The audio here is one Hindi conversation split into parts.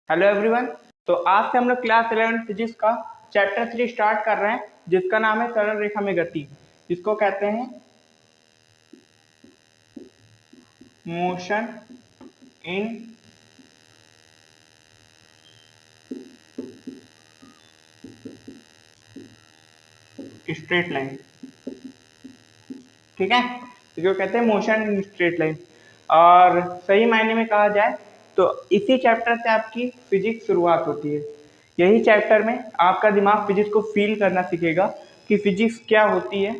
Hello everyone. तो आज से हम लोग क्लास 11 फिजिक्स का चैप्टर 3 स्टार्ट कर रहे हैं, जिसका नाम है सरल रेखा में गति, जिसको कहते हैं मोशन इन स्ट्रेट लाइन। ठीक है, इसको कहते हैं मोशन इन स्ट्रेट लाइन। और सही मायने में कहा जाए तो इसी चैप्टर से आपकी फिजिक्स शुरुआत होती है। यही चैप्टर में आपका दिमाग फिजिक्स को फील करना सीखेगा कि फिजिक्स क्या होती है।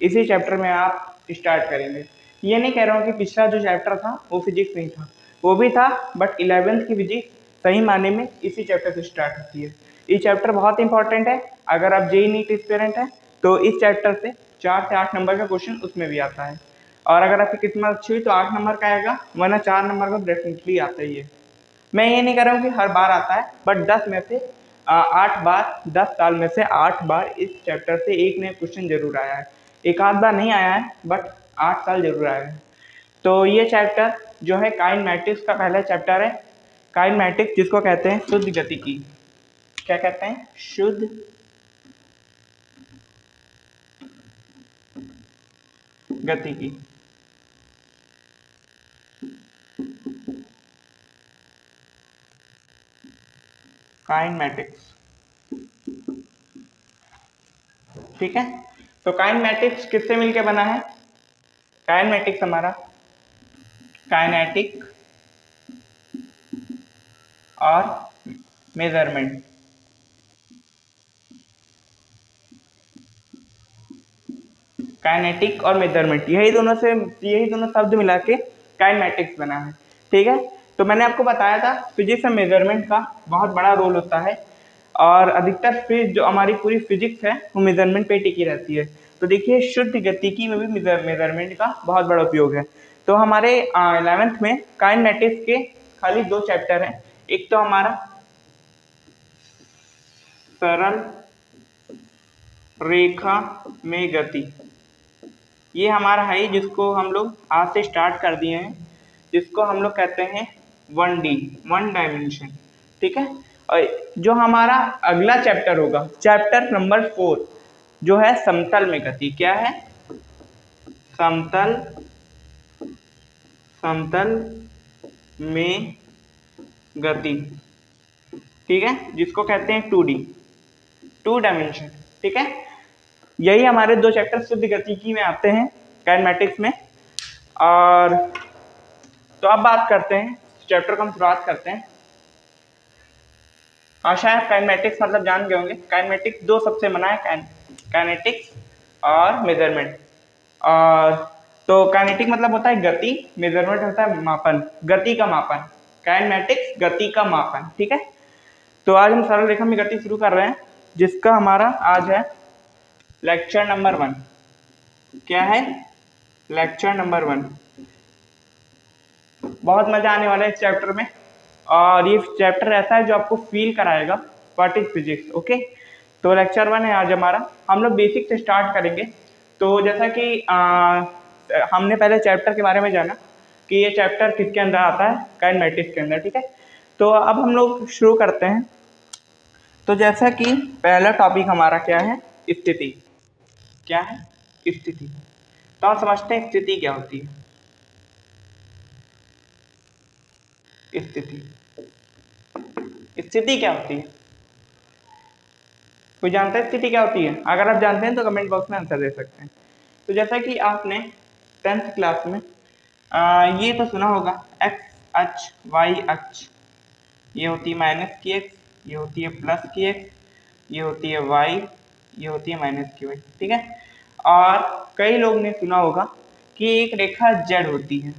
इसी चैप्टर में आप स्टार्ट करेंगे। ये नहीं कह रहा हूँ कि पिछला जो चैप्टर था वो फिजिक्स नहीं था, वो भी था, बट 11th की फिजिक्स सही मायने में इसी चैप्टर से स्टार्ट होती है। ये चैप्टर बहुत इंपॉर्टेंट है। अगर आप जेईई नीट एस्पिरेंट हैं तो इस चैप्टर से 4 से 8 नंबर का क्वेश्चन उसमें भी आता है। और अगर आपकी किस्मत अच्छी हुई तो 8 नंबर का आएगा, वरना 4 नंबर का डेफिनेटली आता ही है। मैं ये नहीं कह रहा हूँ कि हर बार आता है, बट 10 में से 8 बार, 10 साल में से 8 बार इस चैप्टर से एक नया क्वेश्चन जरूर आया है। एक आध बार नहीं आया है, बट 8 साल जरूर आया है। तो ये चैप्टर जो है काइनेमैटिक्स का पहला चैप्टर है। काइनेमैटिक्स जिसको कहते हैं शुद्ध गतिकी। क्या कहते हैं? शुद्ध गतिकी। काइनेमैटिक्स। ठीक है, तो काइनेमैटिक्स किससे मिलके बना है? काइनेमैटिक्स हमारा काइनेटिक और मेजरमेंट, काइनेटिक और मेजरमेंट, यही दोनों शब्द मिला के काइनेमैटिक्स बना है। ठीक है, तो मैंने आपको बताया था फिजिक्स में मेजरमेंट का बहुत बड़ा रोल होता है, और अधिकतर फिर जो हमारी पूरी फिजिक्स है वो मेजरमेंट पे टिकी रहती है। तो देखिए, शुद्ध गतिकी में भी मेजरमेंट का बहुत बड़ा उपयोग है। तो हमारे 11th में काइनेमैटिक्स के खाली 2 चैप्टर हैं। एक तो हमारा सरल रेखा में गति, ये हमारा है जिसको हम लोग आज से स्टार्ट कर दिए हैं, जिसको हम लोग कहते हैं 1D, 1 डायमेंशन। ठीक है, और जो हमारा अगला चैप्टर होगा, चैप्टर नंबर 4, जो है समतल में गति। क्या है? समतल में गति। ठीक है, जिसको कहते हैं 2D, 2 डायमेंशन। ठीक है, यही हमारे 2 चैप्टर शुद्ध गतिकी में आते हैं काइनेमैटिक्स में। और तो अब बात करते हैं, चैप्टर को हम शुरुआत करते हैं। आशा है काइनेमैटिक्स मतलब जान गए होंगे। काइनेमैटिक्स 2 सबसे बना है, काइनेटिक्स और मेजरमेंट। और तो काइनेटिक मतलब होता है गति, मेजरमेंट होता है मापन, गति का मापन। काइनेमैटिक्स गति का मापन। ठीक है, तो आज हम सरल रेखा में गति शुरू कर रहे हैं, जिसका हमारा आज है लेक्चर नंबर 1। क्या है? Lecture number 1। बहुत मजा आने वाला है इस चैप्टर में, और ये चैप्टर ऐसा है जो आपको फील कराएगा व्हाट इज फिजिक्स। ओके, तो लेक्चर 1 है आज हमारा। हम लोग बेसिक से स्टार्ट करेंगे। तो जैसा कि हमने पहले चैप्टर के बारे में जाना कि ये चैप्टर किसके अंदर आता है, काइनेमैटिक्स के अंदर। ठीक है, तो अब हम लोग शुरू करते हैं। तो जैसा कि पहला टॉपिक हमारा क्या है? स्थिति। क्या है? स्थिति। तो आप समझते हैं स्थिति क्या होती है? स्थिति क्या होती है? कोई जानता है स्थिति क्या होती है? अगर आप जानते हैं तो कमेंट बॉक्स में आंसर दे सकते हैं। तो जैसा कि आपने 10th क्लास में ये तो सुना होगा, एक्स अक्ष, वाई अक्ष, ये होती है माइनस की एक्स, ये होती है प्लस की एक्स, ये होती है वाई, ये होती है माइनस की वाई। ठीक है, और कई लोग ने सुना होगा कि एक रेखा जेड होती है।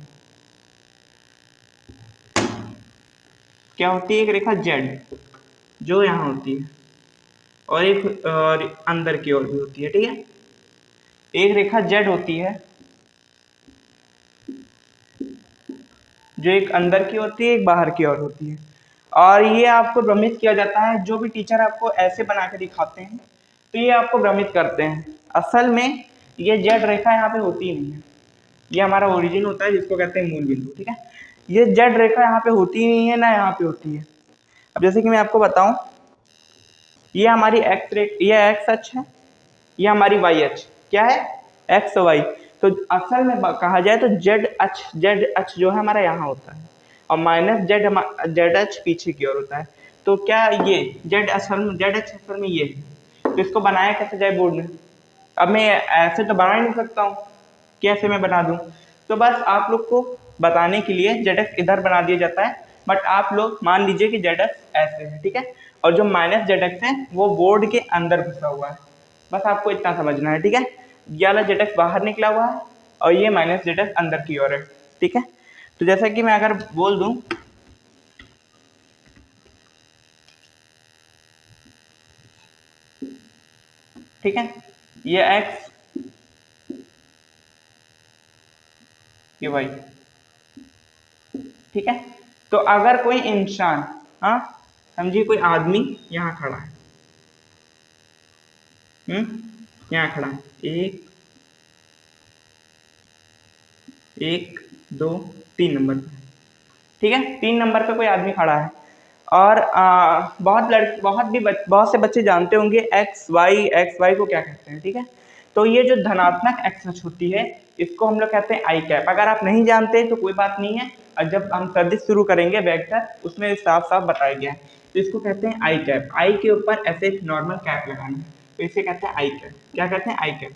क्या होती है? एक रेखा जेड जो यहाँ होती है, और एक और अंदर की ओर भी होती है। ठीक है, एक रेखा जेड होती है जो एक अंदर की होती है, एक बाहर की ओर होती है। और ये आपको भ्रमित किया जाता है, जो भी टीचर आपको ऐसे बना के दिखाते हैं तो ये आपको भ्रमित करते हैं। असल में ये जेड रेखा यहाँ पे होती ही नहीं है। ये हमारा ओरिजिन होता है, जिसको कहते हैं मूल बिंदु। ठीक है, ये जेड रेखा यहाँ पे होती ही नहीं है, ना यहाँ पे होती है। अब जैसे कि मैं आपको बताऊं, ये हमारी ये एक्स अक्ष है, ये हमारी वाई अक्ष क्या है, एक्स वाई। तो असल में कहा जाए तो जेड अक्ष जो है हमारा यहाँ होता है और माइनस जेड अक्ष पीछे की ओर होता है। तो क्या ये जेड अक्ष असल में ये है। तो इसको बनाया कैसे जाए बोर्ड में, अब मैं ऐसे तो बना ही नहीं सकता हूँ, कैसे मैं बना दूं। तो बस आप लोग को बताने के लिए जेड एक्स इधर बना दिया जाता है, बट आप लोग मान लीजिए कि जेड एक्स ऐसे है, ठीक है, और जो माइनस जेड एक्स है वो बोर्ड के अंदर घुसा हुआ है। बस आपको इतना समझना है, ठीक है। ये वाला जेड एक्स बाहर निकला हुआ है और ये माइनस जेड एक्स अंदर की ओर है, ठीक है। तो जैसा कि मैं अगर बोल दूं, ठीक है, ये एक्स ये वाई, ठीक है। तो अगर कोई इंसान, हाँ समझिए कोई आदमी यहाँ खड़ा है, यहाँ खड़ा है, एक दो तीन नंबर पे, ठीक है, 3 नंबर पे कोई आदमी खड़ा है और बहुत से बच्चे जानते होंगे एक्स वाई को क्या कहते हैं, ठीक है। तो ये जो धनात्मक एक्स अक्ष होती है इसको हम लोग कहते हैं आई कैप। अगर आप नहीं जानते तो कोई बात नहीं है, और जब हम सदिश शुरू करेंगे वेक्टर उसमें साफ साफ बताया गया है। तो इसको कहते हैं आई कैप, आई के ऊपर ऐसे एक नॉर्मल कैप लगाना है, तो इसे कहते हैं आई कैप। क्या कहते हैं, आई कैप,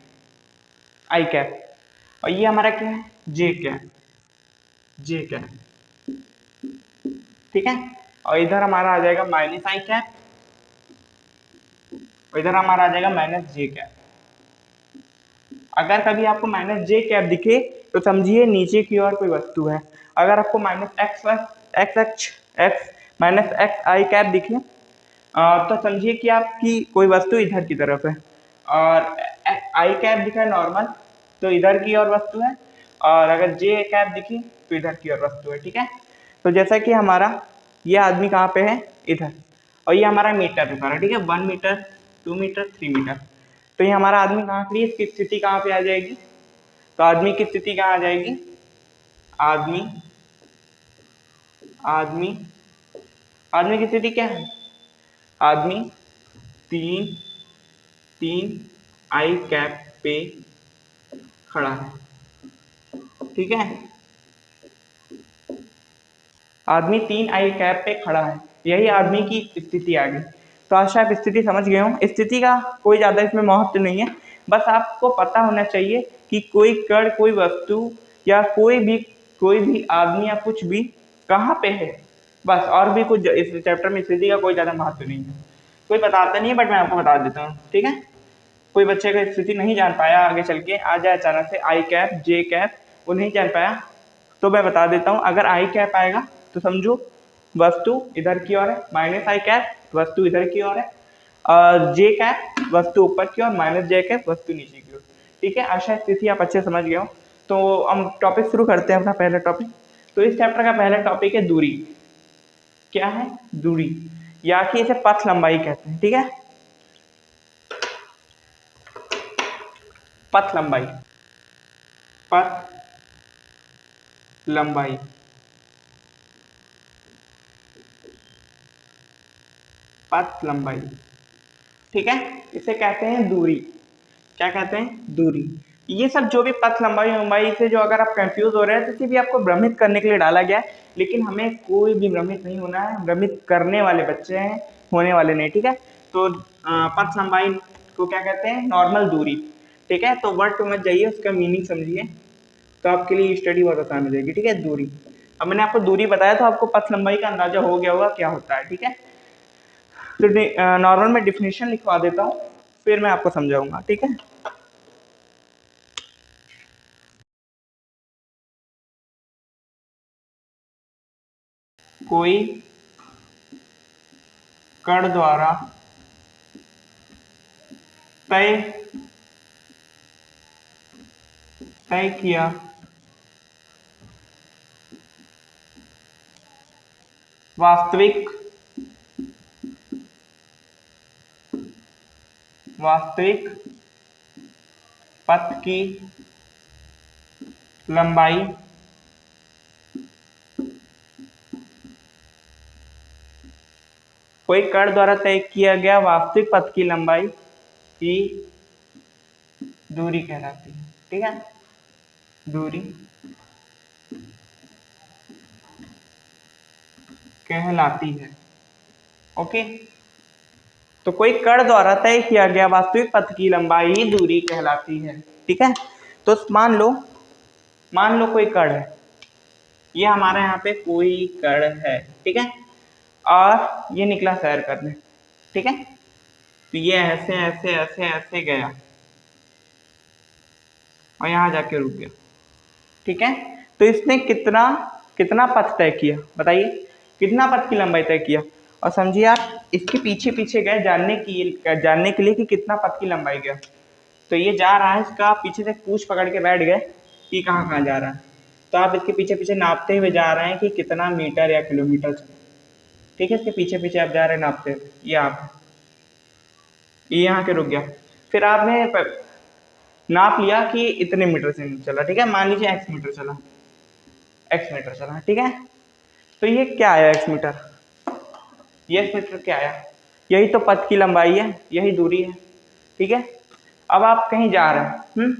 आई कैप। और ये हमारा क्या है, जे कैप, जे कैप, ठीक है। और इधर हमारा आ जाएगा माइनस आई कैप और इधर हमारा आ जाएगा माइनस जे कैप। अगर कभी आपको माइनस जे कैप दिखे तो समझिए नीचे की ओर कोई वस्तु है। अगर आपको माइनस एक्स माइनस एक्स आई कैप दिखे तो समझिए कि आपकी कोई वस्तु इधर की तरफ है, और आई कैप दिखा है नॉर्मल तो इधर की ओर वस्तु है, और अगर जे कैप दिखी तो इधर की ओर वस्तु है, ठीक है। तो जैसा कि हमारा ये आदमी कहाँ पे है, इधर, और ये हमारा मीटर दिखा रहा है, ठीक है, 1 मीटर 2 मीटर 3 मीटर। तो ये हमारा आदमी कहाँ खड़ी है, इसकी स्थिति कहाँ पे आ जाएगी, तो आदमी की स्थिति कहाँ आ जाएगी, आदमी आदमी आदमी की स्थिति क्या है, आदमी तीन तीन आई कैप पे खड़ा है, ठीक है। आदमी 3 आई कैप पे खड़ा है, यही आदमी की स्थिति आ गई। तो आशा आप स्थिति समझ गए हो। स्थिति का कोई ज़्यादा इसमें महत्व नहीं है, बस आपको पता होना चाहिए कि कोई कण, कोई वस्तु या कोई भी आदमी या कुछ भी कहाँ पे है, बस। और भी कुछ इस चैप्टर में स्थिति का कोई ज़्यादा महत्व नहीं है, कोई बताता नहीं है, बट मैं आपको बता देता हूँ, ठीक है। कोई बच्चे का स्थिति नहीं जान पाया, आगे चल के आ जाए अचानक से आई कैप जे कैप, वो नहीं जान पाया, तो मैं बता देता हूँ। अगर आई कैप आएगा तो समझो वस्तु इधर की ओर है, माइनस आई कैप वस्तु इधर की ओर है, और जे कैप वस्तु ऊपर की ओर, माइनस जे कैप वस्तु नीचे की ओर, ठीक है। आशा स्थिति आप अच्छे समझ गए हो। तो हम टॉपिक शुरू करते हैं, अपना पहला टॉपिक। तो इस चैप्टर का पहला टॉपिक है दूरी। क्या है, दूरी, या कि इसे पथ लंबाई कहते हैं, ठीक है, पथ लंबाई, पथ लंबाई, पथ लंबाई, ठीक है, इसे कहते हैं दूरी। क्या कहते हैं, दूरी। ये सब जो भी पथ लंबाई लंबाई से जो अगर आप कंफ्यूज हो रहे हैं तो इसे भी आपको भ्रमित करने के लिए डाला गया है, लेकिन हमें कोई भी भ्रमित नहीं होना है, भ्रमित करने वाले बच्चे हैं, होने वाले नहीं, ठीक है। तो पथ लंबाई को क्या कहते हैं, नॉर्मल दूरी, ठीक है। तो वर्ड समझ जाइए, उसका मीनिंग समझिए, तो आपके लिए स्टडी बहुत आसान हो जाएगी, ठीक है। दूरी, अब मैंने आपको दूरी बताया तो आपको पथ लंबाई का अंदाजा हो गया होगा क्या होता है, ठीक है। तो नॉर्मल में डिफिनेशन लिखवा देता हूँ, फिर मैं आपको समझाऊंगा, ठीक है। कोई कण द्वारा तय तय किया वास्तविक वास्तविक पथ की लंबाई कोई कण द्वारा तय किया गया वास्तविक पथ की लंबाई की दूरी कहलाती है। ठीक है, दूरी कहलाती है। ओके, तो कोई कण द्वारा तय किया गया वास्तविक पथ की लंबाई दूरी कहलाती है। ठीक है, तो मान लो कोई कण है, ये हमारे यहाँ पे कोई कण है। ठीक है, और ये निकला सैर करने। ठीक है, तो ये ऐसे ऐसे ऐसे ऐसे गया और यहाँ जाके रुक गया। ठीक है, तो इसने कितना कितना पथ तय किया, बताइए कितना पथ की लंबाई तय किया। और समझिए आप इसके पीछे पीछे गए जानने के लिए कि कितना पथ की लंबाई गया। तो ये जा रहा है, इसका पीछे से पूंछ पकड़ के बैठ गए कि कहाँ कहाँ जा रहा है। तो आप इसके पीछे पीछे नापते हुए जा रहे हैं कि कितना मीटर या किलोमीटर चला। ठीक है, इसके पीछे पीछे आप जा रहे हैं नापते हुए। ये यहाँ के रुक गया। फिर आपने नाप लिया कि इतने मीटर से चला। ठीक है, मान लीजिए एक्स मीटर चला। ठीक है, तो ये क्या आया एक्स मीटर, ये एक्स मीटर क्या आया, यही तो पथ की लंबाई है, यही दूरी है। ठीक है, अब आप कहीं जा रहे हैं,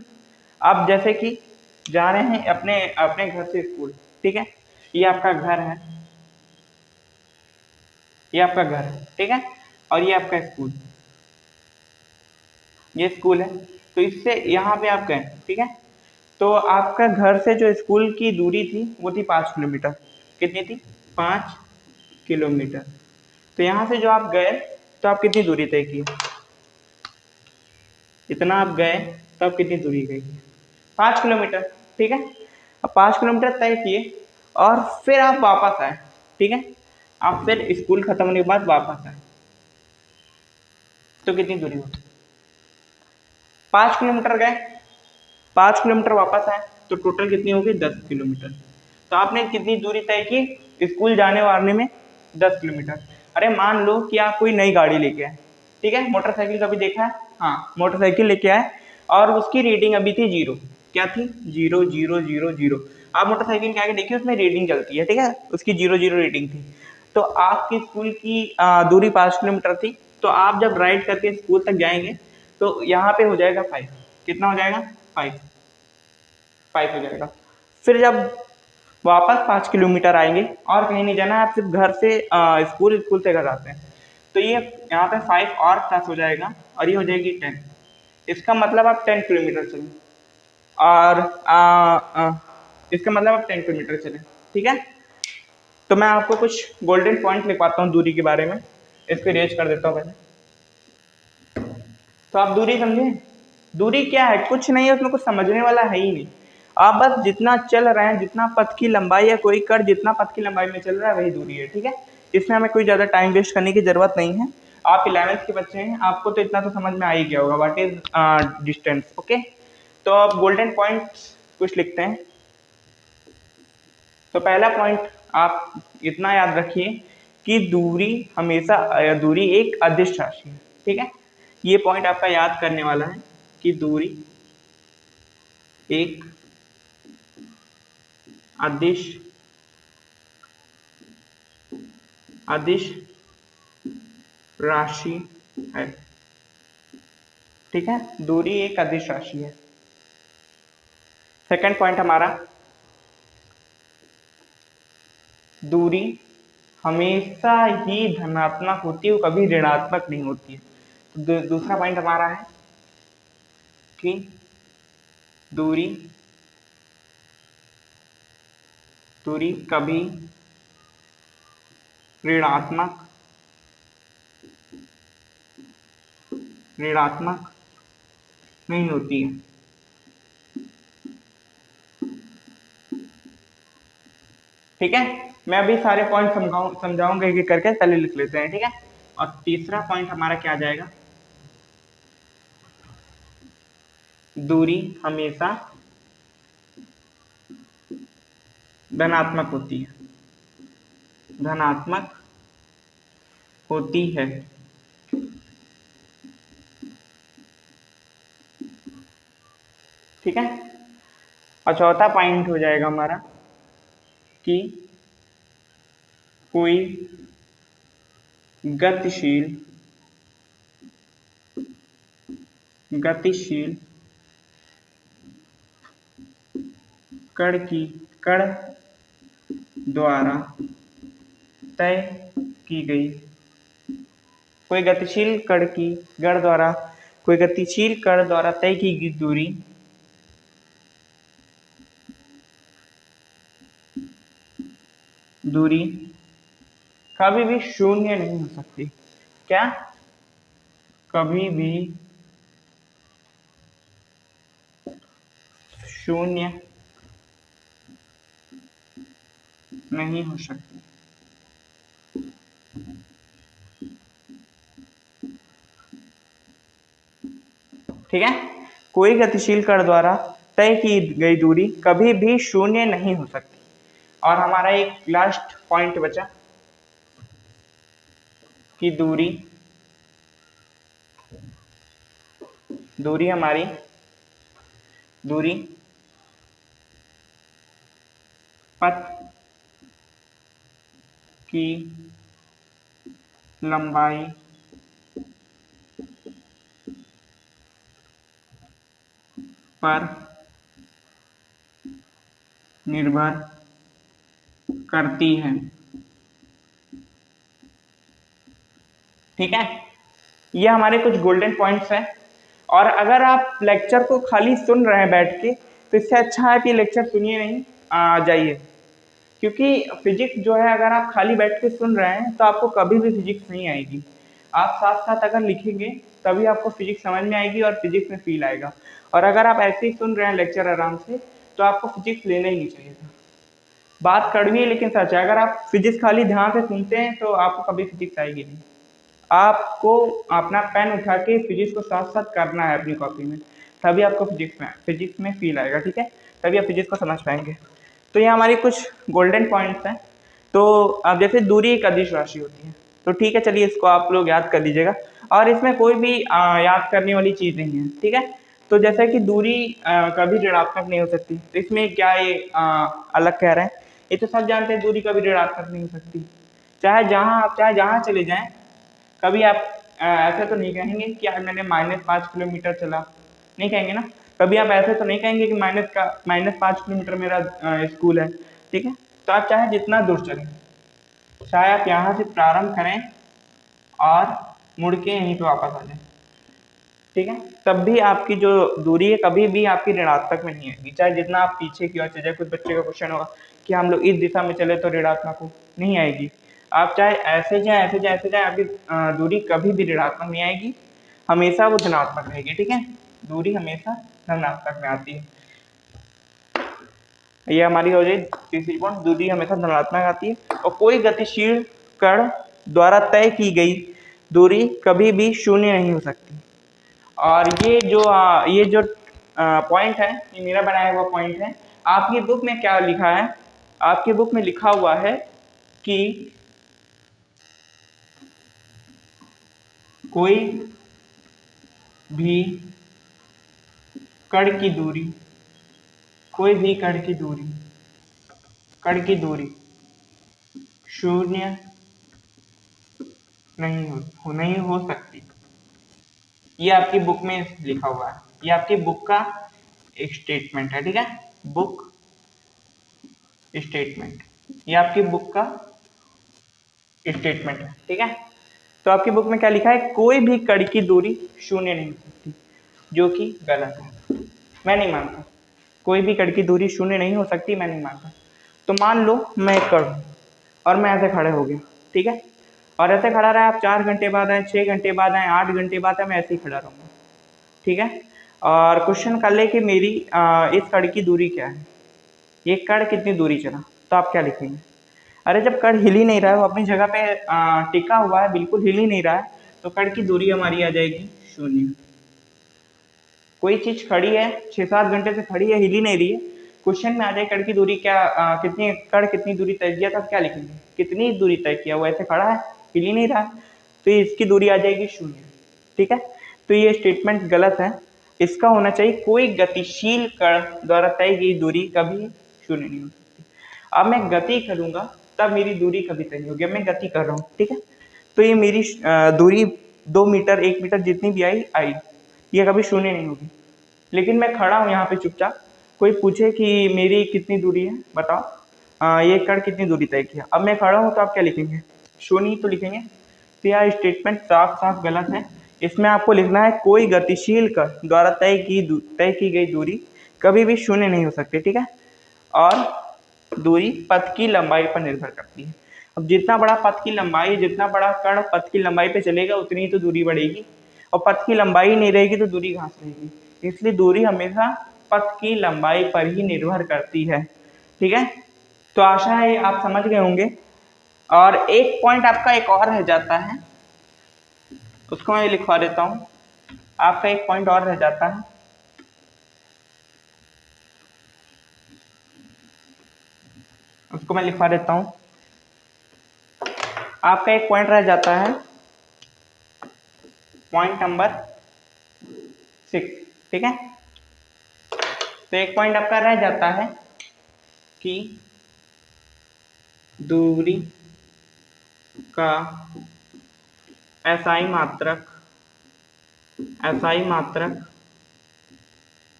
आप जैसे कि जा रहे हैं अपने अपने घर से स्कूल। ठीक है, ये आपका घर है, ये आपका घर है। ठीक है, और ये आपका स्कूल, ये स्कूल है। तो इससे यहाँ पे आप गए। ठीक है, तो आपका घर से जो स्कूल की दूरी थी वो थी 5 किलोमीटर। कितनी थी, 5 किलोमीटर। तो यहाँ से जो आप गए तो आप कितनी दूरी तय की, इतना आप गए तो आप कितनी दूरी गई, 5 किलोमीटर। ठीक है, अब 5 किलोमीटर तय किए और फिर आप वापस आए। ठीक है, आप फिर स्कूल खत्म होने के बाद वापस आए तो कितनी दूरी होगी, 5 किलोमीटर गए, 5 किलोमीटर वापस आए तो टोटल कितनी होगी, 10 किलोमीटर। तो आपने कितनी दूरी तय की स्कूल जाने वाने में, 10 किलोमीटर। अरे मान लो कि आप कोई नई गाड़ी लेके आए। ठीक है, मोटरसाइकिल कभी देखा है, हाँ मोटरसाइकिल लेके आए और उसकी रेटिंग अभी थी 0। क्या थी, 0 0 0 0। आप मोटरसाइकिल के आगे देखिए उसमें रेटिंग चलती है। ठीक है, उसकी 0 0 रेटिंग थी। तो आपकी स्कूल की दूरी 5 किलोमीटर थी। तो आप जब राइड करके स्कूल तक जाएंगे तो यहाँ पे हो जाएगा 5। कितना हो जाएगा, 5 हो जाएगा। फिर जब वापस 5 किलोमीटर आएंगे और कहीं नहीं जाना है, आप सिर्फ घर से स्कूल से घर आते हैं, तो ये यहाँ पे 5 और प्लस हो जाएगा और ये हो जाएगी 10। इसका मतलब आप 10 किलोमीटर चलें और इसका मतलब आप 10 किलोमीटर चलें। ठीक है, तो मैं आपको कुछ गोल्डन पॉइंट लिखवाता हूँ दूरी के बारे में, इसको रेज कर देता हूँ पहले। तो आप दूरी समझे, दूरी क्या है, कुछ नहीं है, उसमें कुछ समझने वाला है ही नहीं। आप बस जितना चल रहे हैं, जितना पथ की लंबाई है, कोई कर जितना पथ की लंबाई में चल रहा है वही दूरी है। ठीक है, इसमें हमें कोई ज़्यादा टाइम वेस्ट करने की जरूरत नहीं है। आप 11th के बच्चे हैं, आपको तो इतना तो समझ में आ ही गया होगा व्हाट इज डिस्टेंस। ओके, तो अब गोल्डन पॉइंट्स कुछ लिखते हैं। तो पहला पॉइंट आप इतना याद रखिए कि दूरी एक अदिश राशि है। ठीक है, ये पॉइंट आपका याद करने वाला है कि दूरी एक अदिश राशि है। ठीक है, दूरी एक अदिश राशि है। सेकंड पॉइंट हमारा, दूरी हमेशा ही धनात्मक होती है, वो कभी ऋणात्मक नहीं होती है। तो दूसरा पॉइंट हमारा है कि दूरी कभी ऋणात्मक नहीं होती है। ठीक है, मैं अभी सारे पॉइंट समझाऊंगा एक एक करके, पहले लिख लेते हैं। ठीक है, और तीसरा पॉइंट हमारा क्या आ जाएगा, दूरी हमेशा धनात्मक होती है। ठीक है, और चौथा पॉइंट हो जाएगा हमारा कि कोई गतिशील गतिशील कण द्वारा तय की गई कोई गतिशील कण द्वारा तय की गई दूरी कभी भी शून्य नहीं हो सकती। क्या? कभी भी शून्य नहीं हो सकती। ठीक है, कोई गतिशील कण द्वारा तय की गई दूरी कभी भी शून्य नहीं हो सकती। और हमारा एक लास्ट पॉइंट बचा कि दूरी पथ की लंबाई पर निर्भर करती है। ठीक है, ये हमारे कुछ गोल्डन पॉइंट्स हैं। और अगर आप लेक्चर को खाली सुन रहे हैं बैठ के, तो इससे अच्छा है कि लेक्चर सुनिए नहीं, आ जाइए। क्योंकि फिजिक्स जो है, अगर आप खाली बैठ के सुन रहे हैं तो आपको कभी भी फिजिक्स नहीं आएगी। आप साथ साथ अगर लिखेंगे तभी आपको फिजिक्स समझ में आएगी और फिजिक्स में फील आएगा। और अगर आप ऐसे ही सुन रहे हैं लेक्चर आराम से, तो आपको फिजिक्स लेना ही नहीं चाहिए था। बात कड़वी है लेकिन सच है, अगर आप फिजिक्स खाली ध्यान से सुनते हैं तो आपको कभी फिजिक्स आएगी नहीं। आपको अपना पेन उठा के फिजिक्स को साथ साथ करना है अपनी कॉपी में, तभी आपको फिजिक्स में फील आएगा। ठीक है, तभी आप फिजिक्स को समझ पाएंगे। तो ये हमारी कुछ गोल्डन पॉइंट्स हैं। तो अब जैसे दूरी एक अदिश राशि होती है, तो ठीक है, चलिए इसको आप लोग याद कर लीजिएगा। और इसमें कोई भी याद करने वाली चीज़ नहीं है। ठीक है, तो जैसे कि दूरी कभी ऋणात्मक नहीं हो सकती, तो इसमें क्या ये अलग कह रहे हैं? ये तो सब जानते हैं, दूरी कभी ऋणात्मक नहीं हो सकती। चाहे जहाँ चले जाएं, कभी आप ऐसे तो नहीं कहेंगे कि यार मैंने -5 किलोमीटर चला, नहीं कहेंगे ना। कभी आप ऐसे तो नहीं कहेंगे कि -5 किलोमीटर मेरा स्कूल है। ठीक है, तो आप चाहे जितना दूर चलें, चाहे आप यहाँ से प्रारंभ करें और मुड़ के यहीं पे वापस आ जाएं, ठीक है, तब भी आपकी जो दूरी है कभी भी आपकी ऋणात्मक में नहीं आएगी। चाहे जितना आप पीछे की ओर चले जाए, कुछ बच्चे का क्वेश्चन होगा कि हम लोग इस दिशा में चले तो ऋणात्मक हो, नहीं आएगी। आप चाहे ऐसे जाए आपकी दूरी कभी भी ऋणात्मक नहीं आएगी, हमेशा वो धनात्मक रहेगी। ठीक है, दूरी हमेशा धनात्मक में आती है। ये हमारी हो जाए तीसरी पॉइंट, दूरी हमेशा धनात्मक आती है। और कोई गतिशील कण द्वारा तय की गई दूरी कभी भी शून्य नहीं हो सकती। और ये जो पॉइंट है, ये मेरा बनाया हुआ पॉइंट है। आपकी बुक में क्या लिखा है? आपकी बुक में लिखा हुआ है कि कोई भी कण की दूरी शून्य नहीं हो सकती। ये आपकी बुक में लिखा हुआ है, ये आपकी बुक का एक स्टेटमेंट है। ठीक है, बुक स्टेटमेंट, ये आपकी बुक का स्टेटमेंट है। ठीक है, तो आपकी बुक में क्या लिखा है? कोई भी कण की दूरी शून्य नहीं हो सकती, जो कि गलत है। मैं नहीं मानता कोई भी कण की दूरी शून्य नहीं हो सकती, मैं नहीं मानता। तो मान लो मैं एक कण हूं और मैं ऐसे खड़े हो गया, ठीक है, और ऐसे खड़ा रहा, आप 4 घंटे बाद आए, 6 घंटे बाद आए, 8 घंटे बाद आए, मैं ऐसे ही खड़ा रहूंगा। ठीक है, और क्वेश्चन कर ले कि मेरी इस कण की दूरी क्या है, ये कण कितनी दूरी चला, तो आप क्या लिखेंगे? अरे जब कण हिल ही नहीं रहा है, वो अपनी जगह पे टिका हुआ है, बिल्कुल हिल ही नहीं रहा है, तो कण की दूरी हमारी आ जाएगी 0। कोई चीज खड़ी है, 6-7 घंटे से खड़ी है, हिल ही नहीं रही है, क्वेश्चन में आ जाए कण की दूरी क्या, कितनी दूरी तय किया, तब क्या लिखेंगे? कितनी दूरी तय किया, वो ऐसे खड़ा है, हिल ही नहीं रहा है, तो इसकी दूरी आ जाएगी 0। ठीक है, तो ये स्टेटमेंट गलत है, इसका होना चाहिए कोई गतिशील कण द्वारा तय की दूरी कभी 0 नहीं हो सकती। अब मैं गति करूंगा तब मेरी दूरी कभी तय नहीं होगी। अब मैं गति कर रहा हूँ, ठीक है, तो ये मेरी दूरी 2 मीटर 1 मीटर जितनी भी आई, ये कभी शून्य नहीं होगी। लेकिन मैं खड़ा हूँ यहाँ पे चुपचाप, कोई पूछे कि मेरी कितनी दूरी है बताओ, ये कण कितनी दूरी तय किया, अब मैं खड़ा हूँ तो आप क्या लिखेंगे, शून्य ही तो लिखेंगे। तो यह स्टेटमेंट साफ साफ गलत है। इसमें आपको लिखना है कोई गतिशील कण द्वारा तय की गई दूरी कभी भी शून्य नहीं हो सकती, ठीक है। और दूरी पथ की लंबाई पर निर्भर करती है। अब जितना बड़ा पथ की लंबाई, जितना बड़ा कण पथ की लंबाई पे चलेगा उतनी ही तो दूरी बढ़ेगी, और पथ की लंबाई नहीं रहेगी तो दूरी कहाँ से रहेगी। इसलिए दूरी हमेशा पथ की लंबाई पर ही निर्भर करती है, ठीक है। तो आशा है आप समझ गए होंगे। और एक पॉइंट आपका एक और रह जाता है, उसको मैं लिखवा देता हूँ। आपका एक पॉइंट और रह जाता है, उसको मैं लिखवा देता हूँ। आपका एक पॉइंट रह जाता है, पॉइंट नंबर 6, ठीक है। तो एक पॉइंट आपका रह जाता है कि दूरी का SI मात्रक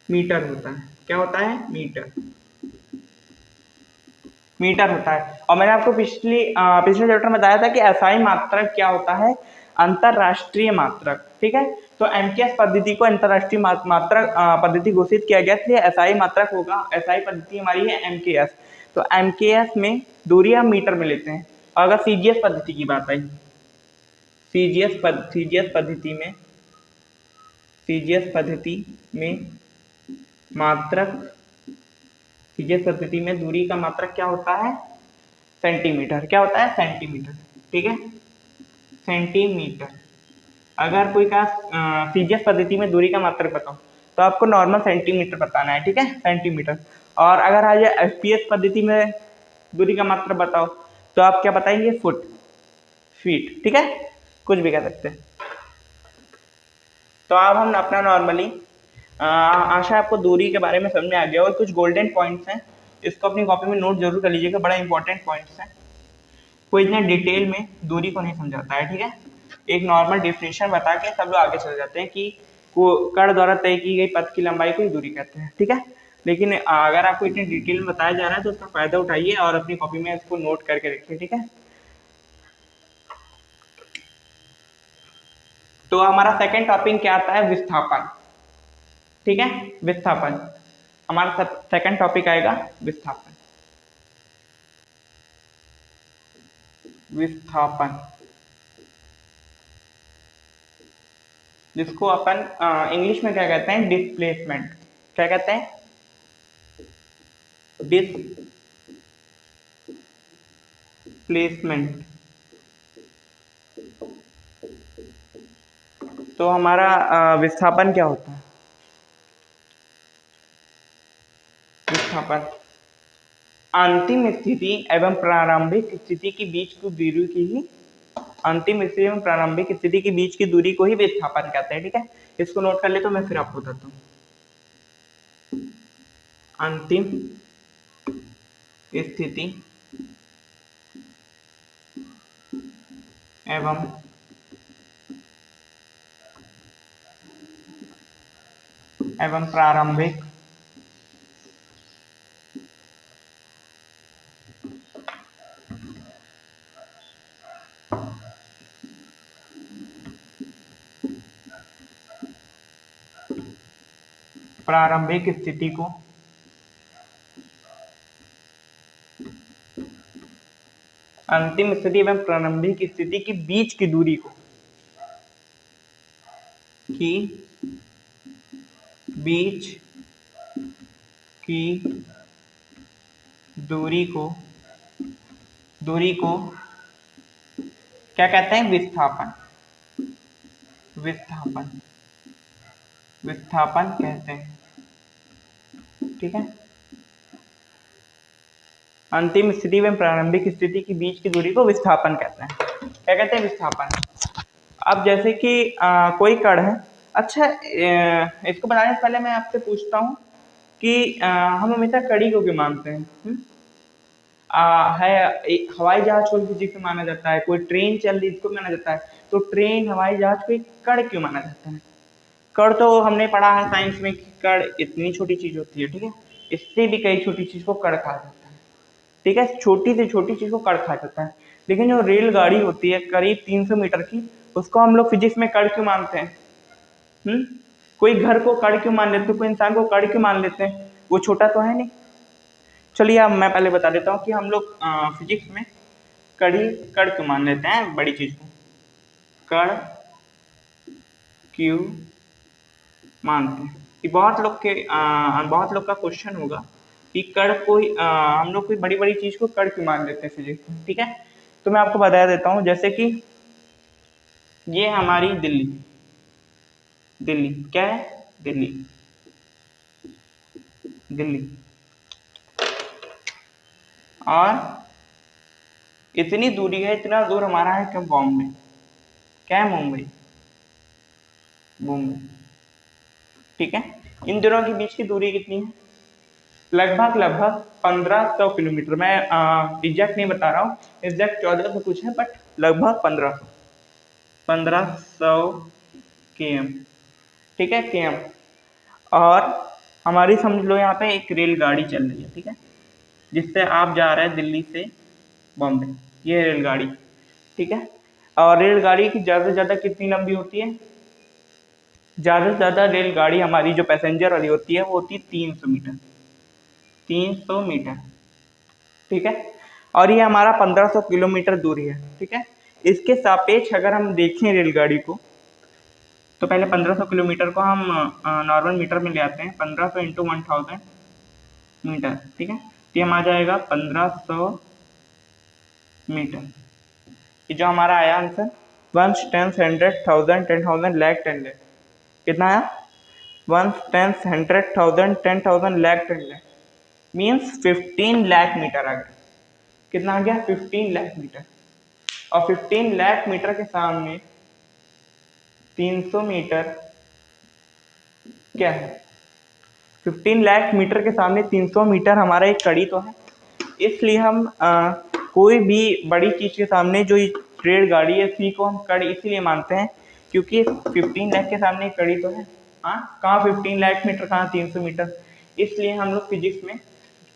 मीटर होता है। क्या होता है? मीटर होता है। और मैंने आपको पिछले चैप्टर में बताया था कि SI मात्रक क्या होता है, अंतरराष्ट्रीय मात्रक, ठीक है। तो MKS पद्धति को अंतरराष्ट्रीय मात्रक पद्धति घोषित किया गया, इसलिए SI मात्रक होगा। SI पद्धति हमारी है MKS, तो MKS में दूरी हम मीटर में लेते हैं। और अगर CGS पद्धति की बात आई, CGS पद्धति में मात्रक, CGS पद्धति में दूरी का मात्रक क्या होता है? सेंटीमीटर। क्या होता है? सेंटीमीटर, ठीक है, सेंटीमीटर। अगर कोई का CGS पद्धति में दूरी का मात्रक बताओ तो आपको नॉर्मल सेंटीमीटर बताना है, ठीक है, सेंटीमीटर। और अगर आ जाए FPS पद्धति में दूरी का मात्रक बताओ तो आप क्या बताएंगे? फुट, फीट, ठीक है, कुछ भी कह सकते हैं। तो अब हम अपना नॉर्मली आशा आपको दूरी के बारे में समझ में आ गया। और कुछ गोल्डन पॉइंट्स हैं, इसको अपनी कॉपी में नोट जरूर कर लीजिएगा, बड़ा इंपॉर्टेंट पॉइंट्स हैं। कोई इतना डिटेल में दूरी को नहीं समझाता है, ठीक है। एक नॉर्मल डेफिनेशन बता के सब लोग आगे चले जाते हैं कि कण द्वारा तय की गई पथ की लंबाई को ही दूरी कहते हैं, ठीक है। लेकिन अगर आपको इतनी डिटेल में बताया जा रहा है तो उसका फायदा उठाइए और अपनी कॉपी में इसको नोट करके रखिए, ठीक है। तो हमारा सेकंड टॉपिक क्या आता है? विस्थापन, ठीक है, विस्थापन। हमारा सेकंड टॉपिक आएगा विस्थापन। विस्थापन जिसको अपन इंग्लिश में क्या कहते हैं? डिस्प्लेसमेंट। क्या कहते हैं? डिस्प्लेसमेंट। तो हमारा विस्थापन क्या होता है? विस्थापन अंतिम स्थिति एवं प्रारंभिक स्थिति के बीच की दूरी की ही, अंतिम स्थिति एवं प्रारंभिक स्थिति के बीच की दूरी को ही विस्थापन कहते हैं, ठीक है। इसको नोट कर ले तो मैं फिर आपको बताता हूँ। अंतिम स्थिति एवं प्रारंभिक स्थिति को अंतिम स्थिति एवं प्रारंभिक स्थिति के बीच की दूरी को दूरी को क्या कहते हैं? विस्थापन। विस्थापन कहते हैं, ठीक है। अंतिम स्थिति एवं प्रारंभिक स्थिति के बीच की दूरी को विस्थापन कहते हैं। क्या कहते हैं? विस्थापन। अब जैसे कि कोई कण है, अच्छा इसको बनाने से पहले मैं आपसे पूछता हूँ कि हम हमेशा कड़ी को क्यों मानते हैं? है एक हवाई जहाज को फिजिक्स में माना जाता है, कोई ट्रेन चल रही इसको माना जाता है। तो ट्रेन हवाई जहाज को एक कण क्यों माना जाता है? कण तो हमने पढ़ा है साइंस में कि कण इतनी छोटी चीज होती है, ठीक है, इससे भी कई छोटी चीज को कण कहा जाता है, ठीक है, छोटी से छोटी चीज को कण कहा जाता है। लेकिन जो रेलगाड़ी होती है करीब 300 मीटर की, उसको हम लोग फिजिक्स में कण क्यों मानते हैं? हम्म, कोई घर को कण क्यों मान लेते हैं, कोई इंसान को कण क्यों मान लेते हैं? वो छोटा तो है नहीं। चलिए अब मैं पहले बता देता हूँ कि हम लोग फिजिक्स में कड़ी कण क्यों मान लेते हैं, बड़ी चीज को कण क्यों मानते हैं। कि बहुत लोग का क्वेश्चन होगा कि कण कोई हम लोग कोई बड़ी बड़ी चीज को कण क्यों मान लेते हैं फिजिक्स में, ठीक है। तो मैं आपको बता देता हूँ, जैसे कि ये हमारी दिल्ली, दिल्ली क्या है, दिल्ली, दिल्ली, और इतनी दूरी है, इतना दूर हमारा है क्या, बॉम्बे, क्या है, मुंबई, मुंबई, ठीक है। इन दोनों के बीच की दूरी कितनी है? लगभग लगभग 1500 किलोमीटर। मैं एग्जैक्ट नहीं बता रहा हूँ, एग्जैक्ट 1400 कुछ है, बट लगभग 1500 km, ठीक है, km। और हमारी समझ लो यहाँ पे एक रेलगाड़ी चल रही है, ठीक है, जिससे आप जा रहे हैं दिल्ली से बॉम्बे, ये रेलगाड़ी, ठीक है। और रेलगाड़ी की ज़्यादा से ज़्यादा कितनी लंबी होती है? ज़्यादा से ज़्यादा रेलगाड़ी हमारी जो पैसेंजर वाली होती है वो होती है 300 मीटर, 300 मीटर, ठीक है। और ये हमारा 1500 किलोमीटर दूरी है, ठीक है। इसके सापेक्ष अगर हम देखें रेलगाड़ी को, तो पहले 1500 किलोमीटर को हम नॉर्मल मीटर में ले आते हैं, 1500 इंटू 1000 मीटर, ठीक है। तो ये हम आ जाएगा 1500 मीटर। ये जो हमारा आया आंसर 1 10 100 1000 10,000 लाख 10 लाख, कितना आया? 1 10 100 1000 10,000 लाख 10 लाख, मीन्स 15 लाख मीटर आ गया। कितना आ गया? 15 लाख मीटर। और 15 लाख मीटर के सामने 300 मीटर क्या है? 15 लाख मीटर के सामने 300 मीटर हमारा एक कड़ी तो है। इसलिए हम कोई भी बड़ी चीज के सामने जो रेलगाड़ी है इसी को हम कड़ी इसलिए मानते हैं क्योंकि 15 लाख के सामने एक कड़ी तो है। हाँ, कहाँ 15 लाख मीटर, कहाँ 300 मीटर। इसलिए हम लोग फिजिक्स में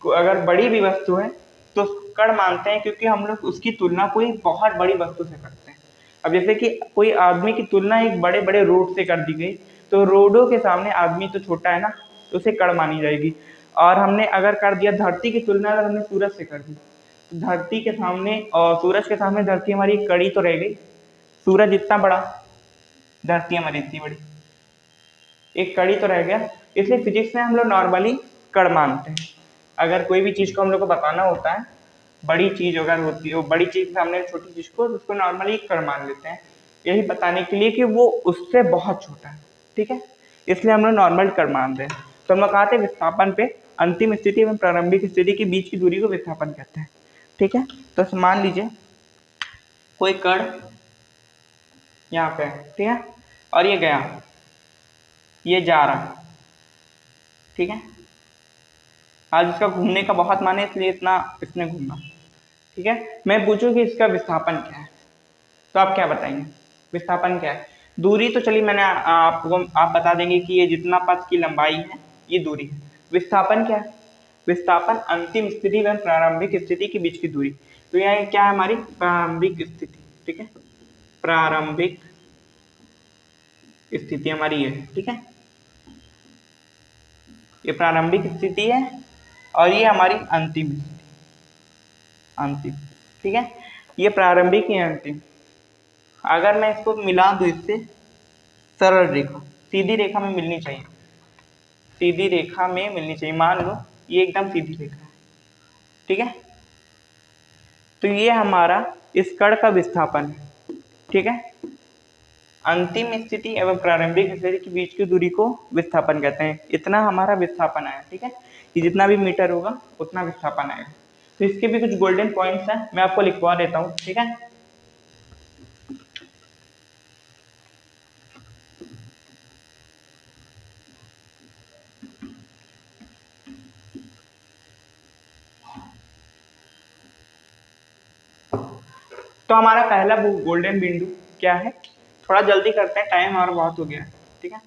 अगर बड़ी भी वस्तु है तो कण मानते हैं, क्योंकि हम लोग उसकी तुलना कोई बहुत बड़ी वस्तु से करते हैं। अब जैसे कि कोई आदमी की तुलना एक बड़े बड़े रोड से कर दी गई, तो रोडों के सामने आदमी तो छोटा है ना, तो उसे कण मानी जाएगी। और हमने अगर कर दिया धरती की तुलना, अगर हमने सूरज से कर दी, तो धरती के सामने और सूरज के सामने धरती हमारी एक कड़ी तो रह गई। सूरज इतना बड़ा, धरती हमारी इतनी बड़ी, एक कड़ी तो रह गया। इसलिए फिजिक्स में हम लोग नॉर्मली कण मानते हैं। अगर कोई भी चीज को हम लोग को बताना होता है, बड़ी चीज अगर होती है, बड़ी चीज के सामने छोटी चीज को, उसको नॉर्मली कण मान लेते हैं, यही बताने के लिए कि वो उससे बहुत छोटा है, ठीक है। इसलिए हम लोग नॉर्मल कण मानते हैं। तो हम लोग कहा थे विस्थापन पे अंतिम स्थिति एवं प्रारंभिक स्थिति के बीच की दूरी को विस्थापन कहते हैं, ठीक है। तो मान लीजिए कोई कण यहाँ पे है, ठीक है, और ये गया, ये जा रहा, ठीक है। आज इसका घूमने का बहुत मन है इसलिए इतना इसने घूमा, ठीक है। मैं पूछूं कि इसका विस्थापन क्या है, तो आप क्या बताएंगे? विस्थापन क्या है? दूरी तो चलिए मैंने आपको, आप बता देंगे कि ये जितना पथ की लंबाई है ये दूरी है। विस्थापन क्या है? विस्थापन अंतिम स्थिति व प्रारंभिक स्थिति के बीच की दूरी। तो यहाँ क्या है? हमारी प्रारंभिक स्थिति, ठीक है, प्रारंभिक स्थिति हमारी ये है, ठीक है, ये प्रारंभिक स्थिति है और ये हमारी अंतिम स्थिति, अंतिम, ठीक है। ये प्रारंभिक है, अंतिम। अगर मैं इसको मिला दूं इससे, सरल रेखा, सीधी रेखा में मिलनी चाहिए, सीधी रेखा में मिलनी चाहिए। मान लो ये एकदम सीधी रेखा है, ठीक है। तो ये हमारा इस कण का विस्थापन है, ठीक है। अंतिम स्थिति एवं प्रारंभिक स्थिति के बीच की दूरी को विस्थापन कहते हैं। इतना हमारा विस्थापन आया, ठीक है, कि जितना भी मीटर होगा उतना विस्थापन आएगा। तो इसके भी कुछ गोल्डन पॉइंट्स हैं, मैं आपको लिखवा देता हूँ, ठीक है। तो हमारा पहला गोल्डन बिंदु क्या है, थोड़ा जल्दी करते हैं, टाइम हमारा बहुत हो गया है, ठीक है।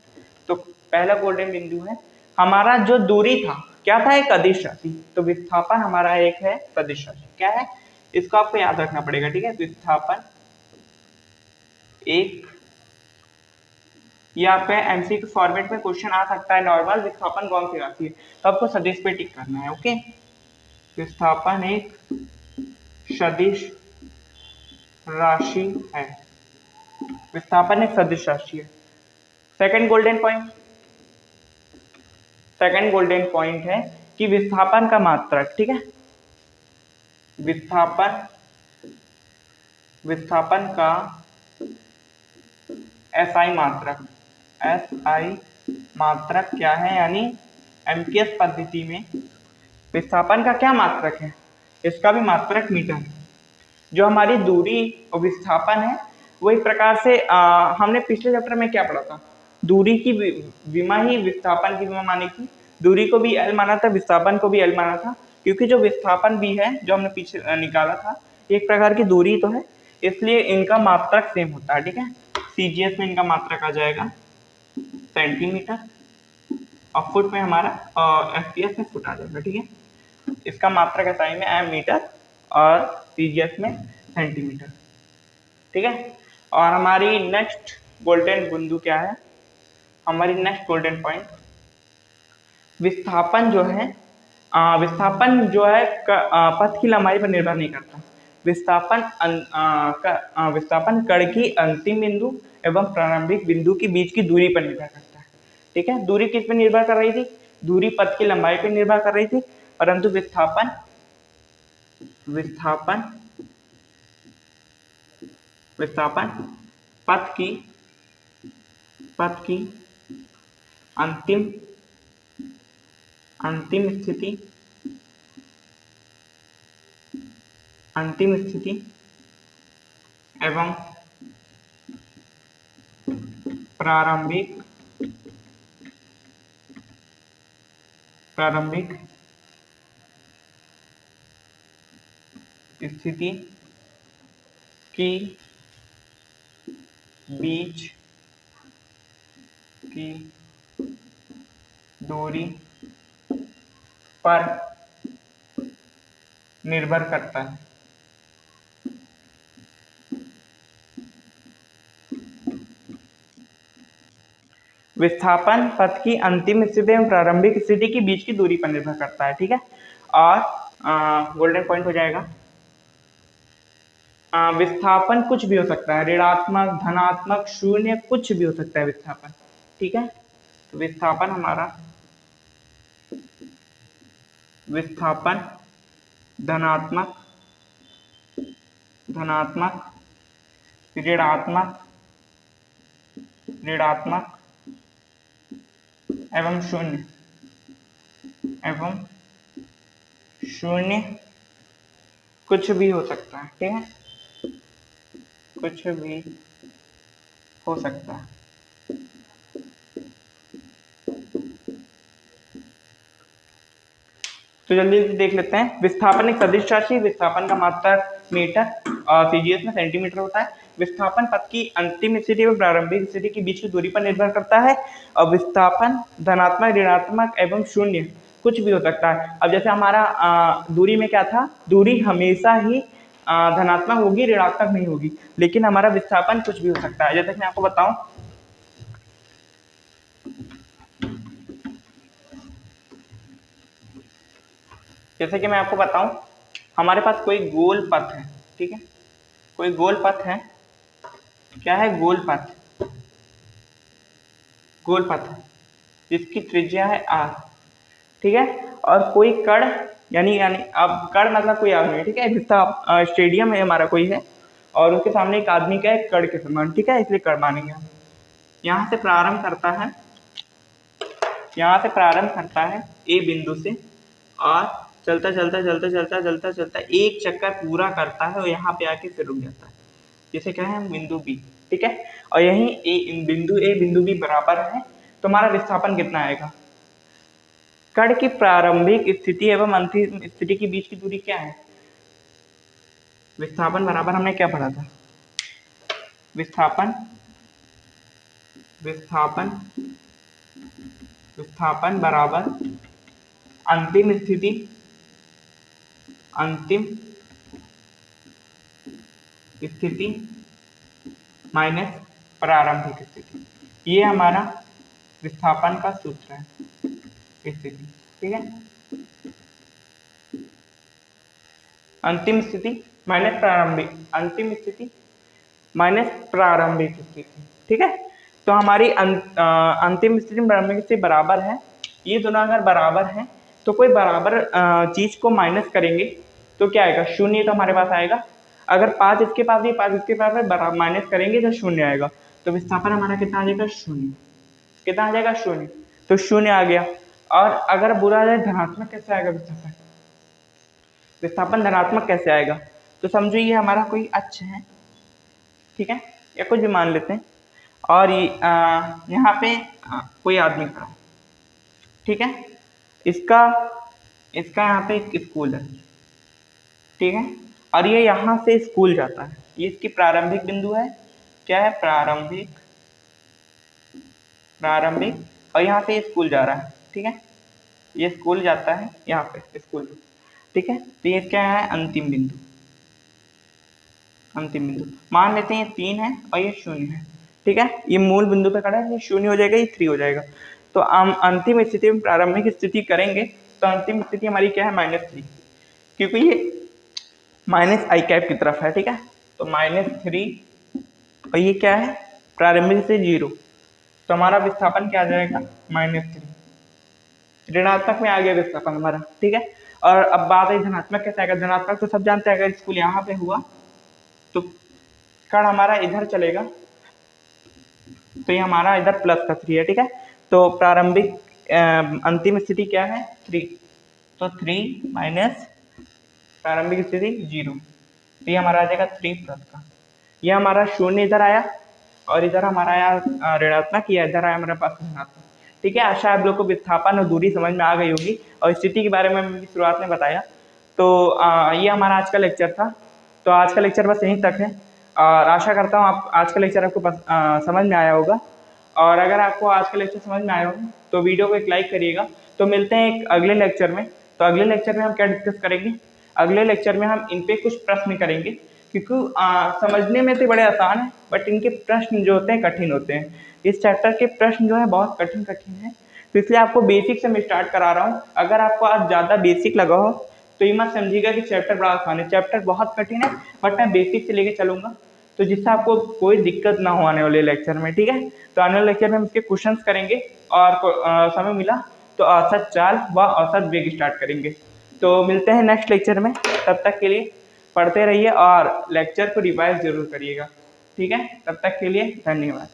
तो पहला गोल्डन बिंदु है हमारा, जो दूरी था क्या था, एक अदिश राशि। तो विस्थापन हमारा एक है सदिश राशि, क्या है, इसको आपको याद रखना पड़ेगा, ठीक है। विस्थापन एक, ये आपका एमसीक्यू फॉर्मेट में क्वेश्चन आ सकता है नॉर्मल, विस्थापन कौन सी राशि है, तो आपको सदिश पे टिक करना है, ओके। विस्थापन एक सदिश राशि है, विस्थापन एक सदिश राशि है। Second golden point, second golden point है कि विस्थापन का मात्रक, ठीक है, विस्थापन का एसआई मात्रक, एसआई मात्रक क्या है, यानी एमकेएस पद्धति में विस्थापन का क्या मात्रक है, इसका भी मात्रक मीटर है। जो हमारी दूरी और विस्थापन है वो एक प्रकार से हमने पिछले चैप्टर में क्या पढ़ा था, दूरी की विमा ही विस्थापन की विमा मानी थी, दूरी को भी एल माना था, विस्थापन को भी एल माना था, क्योंकि जो विस्थापन भी है जो हमने पीछे निकाला था एक प्रकार की दूरी तो है, इसलिए इनका मात्रक सेम होता है, ठीक है। सीजीएस में इनका मात्रक आ जाएगा सेंटीमीटर और फुट में हमारा एफपीएस में फुट आ जाएगा, ठीक है। इसका मात्रक एसआई में एम मीटर और सीजीएस में सेंटीमीटर, ठीक है। और हमारी नेक्स्ट गोल्डन बिंदु क्या है, हमारी नेक्स्ट गोल्डन पॉइंट, विस्थापन जो है विस्थापन जो है पथ की लंबाई पर निर्भर नहीं करता, विस्थापन कण की अंतिम बिंदु एवं प्रारंभिक बिंदु के बीच की दूरी पर निर्भर करता है, ठीक है। दूरी किस पर निर्भर कर रही थी, दूरी पथ की लंबाई पर निर्भर कर रही थी, परंतु विस्थापन पथ की अंतिम स्थिति एवं प्रारंभिक स्थिति की बीच की दूरी पर निर्भर करता है। विस्थापन पथ की अंतिम स्थिति एवं प्रारंभिक स्थिति के बीच की दूरी पर निर्भर करता है, ठीक है। और गोल्डन पॉइंट हो जाएगा, विस्थापन कुछ भी हो सकता है, ऋणात्मक, धनात्मक, शून्य, कुछ भी हो सकता है विस्थापन, ठीक है। तो विस्थापन हमारा, विस्थापन धनात्मक, ऋणात्मक एवं शून्य कुछ भी हो सकता है, ठीक है, कुछ भी हो सकता है। तो जल्दी देख लेते हैं, विस्थापन एक सदिश राशि, विस्थापन का मात्रक मीटर और सीजीएस में सेंटीमीटर होता है। विस्थापन पथ की अंतिम स्थिति और प्रारंभिक स्थिति के बीच की दूरी पर निर्भर करता है, और विस्थापन धनात्मक, ऋणात्मक एवं शून्य कुछ भी हो सकता है। अब जैसे हमारा दूरी में क्या था, दूरी हमेशा ही धनात्मक होगी, ऋणात्मक नहीं होगी, लेकिन हमारा विस्थापन कुछ भी हो सकता है। जैसे कि मैं आपको बताऊं, हमारे पास कोई गोल पथ है, ठीक है, कोई गोल पथ है, क्या है, गोल पथ है जिसकी त्रिज्या है r, ठीक है। और कोई कण, यानी अब कण मतलब कोई आदमी, ठीक है, जिसका स्टेडियम है हमारा कोई है और उसके सामने एक आदमी का है कण के समान, ठीक है, इसलिए कण मानेंगे हम। यहाँ से प्रारंभ करता है ए बिंदु से और चलता एक चक्कर पूरा करता है और यहाँ पे आके फिर रुक जाता है, जिसे क्या है, बिंदु बी, ठीक है। और यही बिंदु ए बिंदु बी बराबर है, तो हमारा विस्थापन कितना आएगा, कण की प्रारंभिक स्थिति एवं अंतिम स्थिति के बीच की दूरी क्या है, विस्थापन बराबर हमने क्या पढ़ा था, विस्थापन विस्थापन विस्थापन बराबर अंतिम स्थिति माइनस प्रारंभिक स्थिति। ये हमारा विस्थापन का सूत्र है, स्थिति, ठीक है। अंतिम स्थिति माइनस प्रारंभिक स्थिति, ठीक है। तो हमारी अंतिम स्थिति प्रारंभिक स्थिति बराबर है, ये दोनों अगर बराबर हैं तो कोई बराबर चीज को माइनस करेंगे तो क्या आएगा, शून्य तो हमारे पास आएगा। अगर 5 इसके पास भी 5 इसके पास है, माइनस करेंगे तो शून्य आएगा। तो विस्थापन हमारा कितना आ जाएगा, शून्य। कितना आ जाएगा, शून्य। तो शून्य आ गया। और अगर बुरा आ जाए धनात्मक कैसे आएगा विस्थापन, विस्थापन धनात्मक कैसे आएगा। तो समझो ये हमारा कोई अक्ष है, ठीक है, या कुछ भी मान लेते हैं। और ये यहाँ पे कोई आदमी खड़ा है, ठीक है। इसका यहाँ पे एक स्कूल है, ठीक है। और ये यहाँ से स्कूल जाता है, ये इसकी प्रारंभिक बिंदु है। क्या है, प्रारंभिक। और यहाँ से स्कूल जा रहा है, ठीक है। ये स्कूल जाता है यहाँ पे स्कूल, ठीक है। तो ये क्या है, अंतिम बिंदु। मान लेते हैं ये 3 है और ये 0 है, ठीक है। ये मूल बिंदु पे खड़ा है, ये 0 हो जाएगा, ये 3 हो जाएगा। तो हम अंतिम स्थिति में प्रारंभिक स्थिति करेंगे तो अंतिम स्थिति हमारी क्या है, -3, क्योंकि ये -i कैप की तरफ है, ठीक है। तो -3 और ये क्या है, प्रारंभिक से 0, तो हमारा विस्थापन क्या आ जाएगा, -3। ऋणात्मक में आ गया विस्थापन हमारा, ठीक है। और अब बात है धनात्मक कैसे आएगा। धनात्मक तो सब जानते हैं, अगर स्कूल यहाँ पे हुआ तो कण हमारा इधर चलेगा, तो ये हमारा इधर +3 है, ठीक है। तो प्रारंभिक अंतिम स्थिति क्या है, 3, तो 3 माइनस प्रारंभिक स्थिति 0, तो ये हमारा आ जाएगा 3 प्लस का। ये हमारा 0 इधर आया और इधर हमारा आया ऋणात्मक, ये इधर आया हमारे पास धनात्मक, ठीक है। आशा आप लोग को विस्थापन और दूरी समझ में आ गई होगी और स्थिति के बारे में मैंने शुरुआत में बताया। तो ये हमारा आज का लेक्चर था। तो आज का लेक्चर बस यहीं तक है और आशा करता हूँ आप आज का लेक्चर आपको समझ में आया होगा। और अगर आपको आज का लेक्चर समझ में आया होगा तो वीडियो को एक लाइक करिएगा। तो मिलते हैं एक अगले लेक्चर में। तो अगले लेक्चर में हम क्या डिस्कस करेंगे, अगले लेक्चर में हम इन पे कुछ प्रश्न करेंगे, क्योंकि समझने में तो बड़े आसान है बट इनके प्रश्न जो होते हैं कठिन होते हैं। इस चैप्टर के प्रश्न जो है बहुत कठिन है, तो इसलिए आपको बेसिक से मैं स्टार्ट करा रहा हूँ। अगर आपको आज ज़्यादा बेसिक लगा हो तो ये मत समझिएगा कि चैप्टर बड़ा आसान है, चैप्टर बहुत कठिन है बट मैं बेसिक से लेके चलूंगा, तो जिससे आपको कोई दिक्कत ना हो आने वाले लेक्चर में, ठीक है। तो आने वाले लेक्चर में हम इसके क्वेश्चंस करेंगे और समय मिला तो औसत चाल व औसत वेग स्टार्ट करेंगे। तो मिलते हैं नेक्स्ट लेक्चर में, तब तक के लिए पढ़ते रहिए और लेक्चर को रिवाइज जरूर करिएगा, ठीक है। तब तक के लिए धन्यवाद।